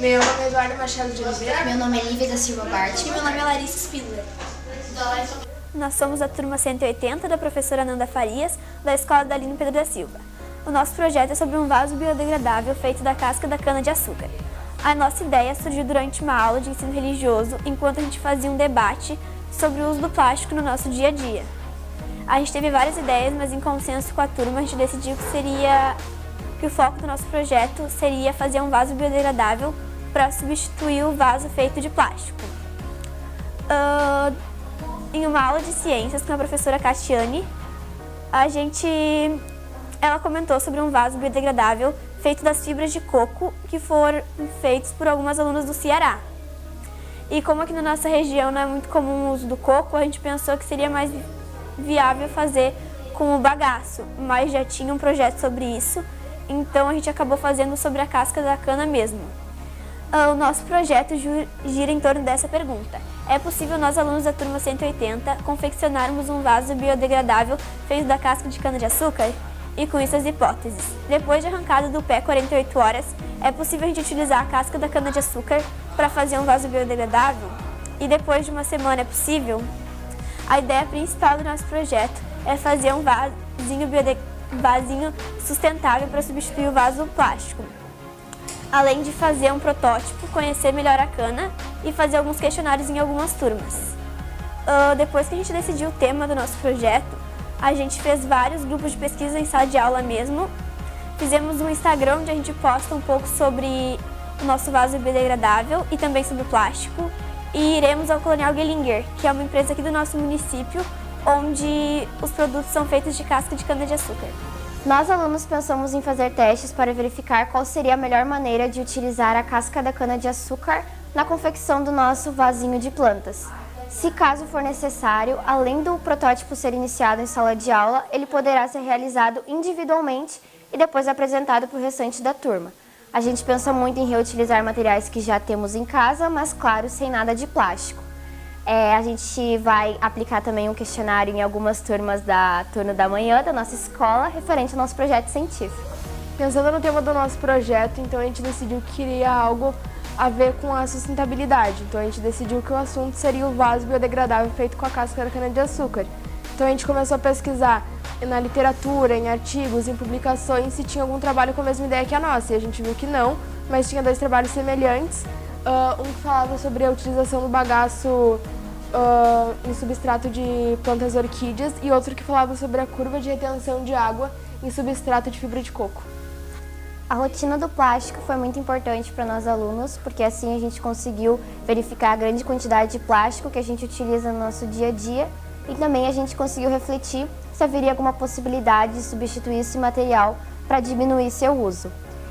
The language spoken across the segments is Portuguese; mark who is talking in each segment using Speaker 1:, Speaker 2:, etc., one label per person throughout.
Speaker 1: Meu nome é Eduardo Machado de Oliveira.
Speaker 2: Meu nome é Lívia da Silva Bart.
Speaker 3: E meu nome é Larissa Spindler.
Speaker 4: Nós somos a turma 180 da professora Nanda Farias, da Escola Dalino Pedro da Silva. O nosso projeto é sobre um vaso biodegradável feito da casca da cana-de-açúcar. A nossa ideia surgiu durante uma aula de ensino religioso, enquanto a gente fazia um debate sobre o uso do plástico no nosso dia a dia. A gente teve várias ideias, mas em consenso com a turma a gente decidiu que o foco do nosso projeto seria fazer um vaso biodegradável para substituir o vaso feito de plástico. Em uma aula de ciências com a professora Catiane, ela comentou sobre um vaso biodegradável feito das fibras de coco que foram feitos por algumas alunas do Ceará. E como aqui na nossa região não é muito comum o uso do coco, a gente pensou que seria mais viável fazer com o bagaço, mas já tinha um projeto sobre isso, então a gente acabou fazendo sobre a casca da cana mesmo. O nosso projeto gira em torno dessa pergunta. É possível nós, alunos da turma 180, confeccionarmos um vaso biodegradável feito da casca de cana-de-açúcar? E com isso as hipóteses. Depois de arrancada do pé 48 horas, é possível a gente utilizar a casca da cana-de-açúcar para fazer um vaso biodegradável? E depois de uma semana é possível? A ideia principal do nosso projeto é fazer um vasinho sustentável para substituir o vaso plástico. Além de fazer um protótipo, conhecer melhor a cana e fazer alguns questionários em algumas turmas. Depois que a gente decidiu o tema do nosso projeto, a gente fez vários grupos de pesquisa em sala de aula mesmo. Fizemos um Instagram onde a gente posta um pouco sobre o nosso vaso biodegradável e também sobre o plástico. E iremos ao Colonial Gellinger, que é uma empresa aqui do nosso município, onde os produtos são feitos de casca de cana-de-açúcar.
Speaker 5: Nós, alunos, pensamos em fazer testes para verificar qual seria a melhor maneira de utilizar a casca da cana-de-açúcar na confecção do nosso vasinho de plantas. Se caso for necessário, além do protótipo ser iniciado em sala de aula, ele poderá ser realizado individualmente e depois apresentado para o restante da turma. A gente pensa muito em reutilizar materiais que já temos em casa, mas claro, sem nada de plástico. A gente vai aplicar também um questionário em algumas turmas da turno da manhã da nossa escola, referente ao nosso projeto científico.
Speaker 1: Pensando no tema do nosso projeto, então a gente decidiu que queria algo a ver com a sustentabilidade. Então a gente decidiu que o assunto seria o vaso biodegradável feito com a casca da cana-de-açúcar. Então a gente começou a pesquisar na literatura, em artigos, em publicações, se tinha algum trabalho com a mesma ideia que a nossa. E a gente viu que não, mas tinha dois trabalhos semelhantes. Um que falava sobre a utilização do bagaço em substrato de plantas orquídeas e outro que falava sobre a curva de retenção de água em substrato de fibra de coco.
Speaker 5: A rotina do plástico foi muito importante para nós alunos, porque assim a gente conseguiu verificar a grande quantidade de plástico que a gente utiliza no nosso dia a dia e também a gente conseguiu refletir se haveria alguma possibilidade de substituir esse material para diminuir seu uso.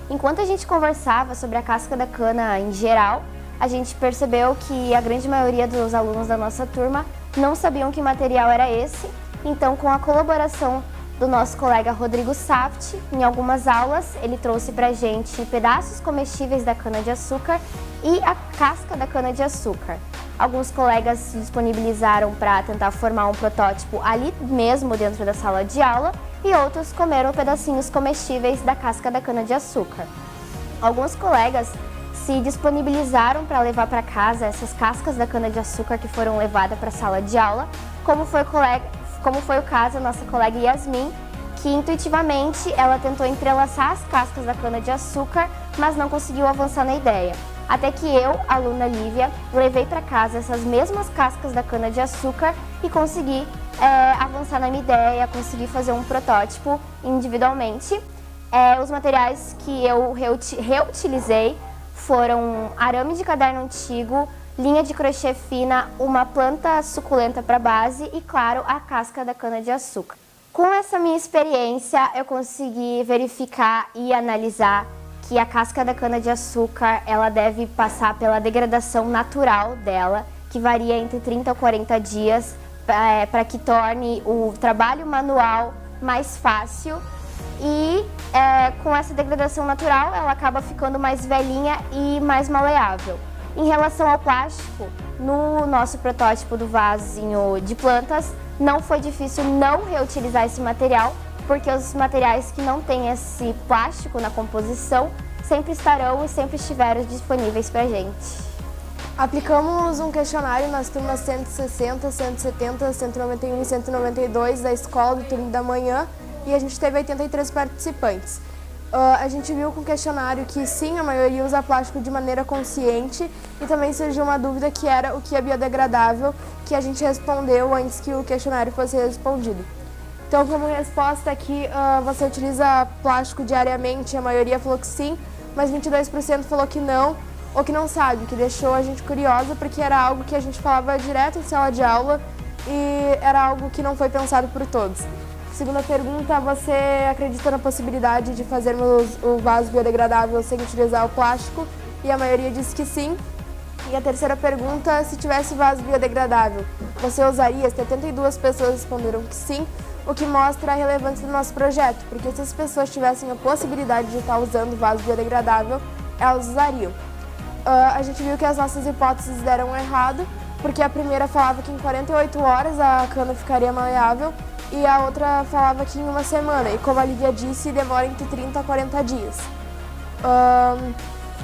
Speaker 5: Enquanto a gente conversava sobre a casca da cana em geral, a gente percebeu que a grande maioria dos alunos da nossa turma não sabiam que material era esse, então com a colaboração do nosso colega Rodrigo Saft, em algumas aulas ele trouxe pra gente pedaços comestíveis da cana-de-açúcar e a casca da cana-de-açúcar. Alguns colegas se disponibilizaram para tentar formar um protótipo ali mesmo dentro da sala de aula e outros comeram pedacinhos comestíveis da casca da cana-de-açúcar. Alguns colegas se disponibilizaram para levar para casa essas cascas da cana-de-açúcar que foram levadas para a sala de aula, como foi o caso da nossa colega Yasmin, que intuitivamente ela tentou entrelaçar as cascas da cana-de-açúcar, mas não conseguiu avançar na ideia. Até que eu, aluna Lívia, levei para casa essas mesmas cascas da cana-de-açúcar e consegui avançar na minha ideia, consegui fazer um protótipo individualmente. Os materiais que eu reutilizei foram arame de caderno antigo, linha de crochê fina, uma planta suculenta para base e, claro, a casca da cana-de-açúcar. Com essa minha experiência, eu consegui verificar e analisar que a casca da cana-de-açúcar ela deve passar pela degradação natural dela, que varia entre 30 a 40 dias, para que torne o trabalho manual mais fácil. E com essa degradação natural, ela acaba ficando mais velhinha e mais maleável. Em relação ao plástico, no nosso protótipo do vasinho de plantas, não foi difícil não reutilizar esse material, porque os materiais que não têm esse plástico na composição sempre estarão e sempre estiveram disponíveis para a gente.
Speaker 1: Aplicamos um questionário nas turmas 160, 170, 191 e 192 da escola do turno da manhã e a gente teve 83 participantes. A gente viu com o questionário que sim, a maioria usa plástico de maneira consciente e também surgiu uma dúvida que era o que é biodegradável, que a gente respondeu antes que o questionário fosse respondido. Então, como resposta aqui, você utiliza plástico diariamente, a maioria falou que sim, mas 22% falou que não, ou que não sabe, que deixou a gente curiosa, porque era algo que a gente falava direto em sala de aula e era algo que não foi pensado por todos. Segunda pergunta, você acredita na possibilidade de fazermos o vaso biodegradável sem utilizar o plástico? E a maioria disse que sim. E a terceira pergunta, se tivesse vaso biodegradável, você usaria? 72 pessoas responderam que sim, o que mostra a relevância do nosso projeto, porque se as pessoas tivessem a possibilidade de estar usando vaso biodegradável, elas usariam. A gente viu que as nossas hipóteses deram errado, porque a primeira falava que em 48 horas a cana ficaria maleável e a outra falava que em uma semana, e como a Lívia disse, demora entre 30 a 40 dias.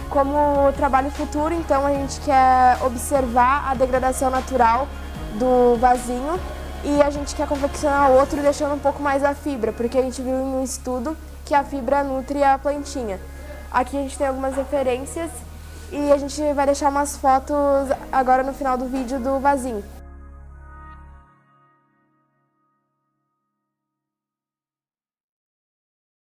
Speaker 1: Como trabalho futuro, então a gente quer observar a degradação natural do vasinho e a gente quer confeccionar outro deixando um pouco mais a fibra, porque a gente viu em um estudo que a fibra nutre a plantinha. Aqui a gente tem algumas referências e a gente vai deixar umas fotos agora no final do vídeo do vasinho.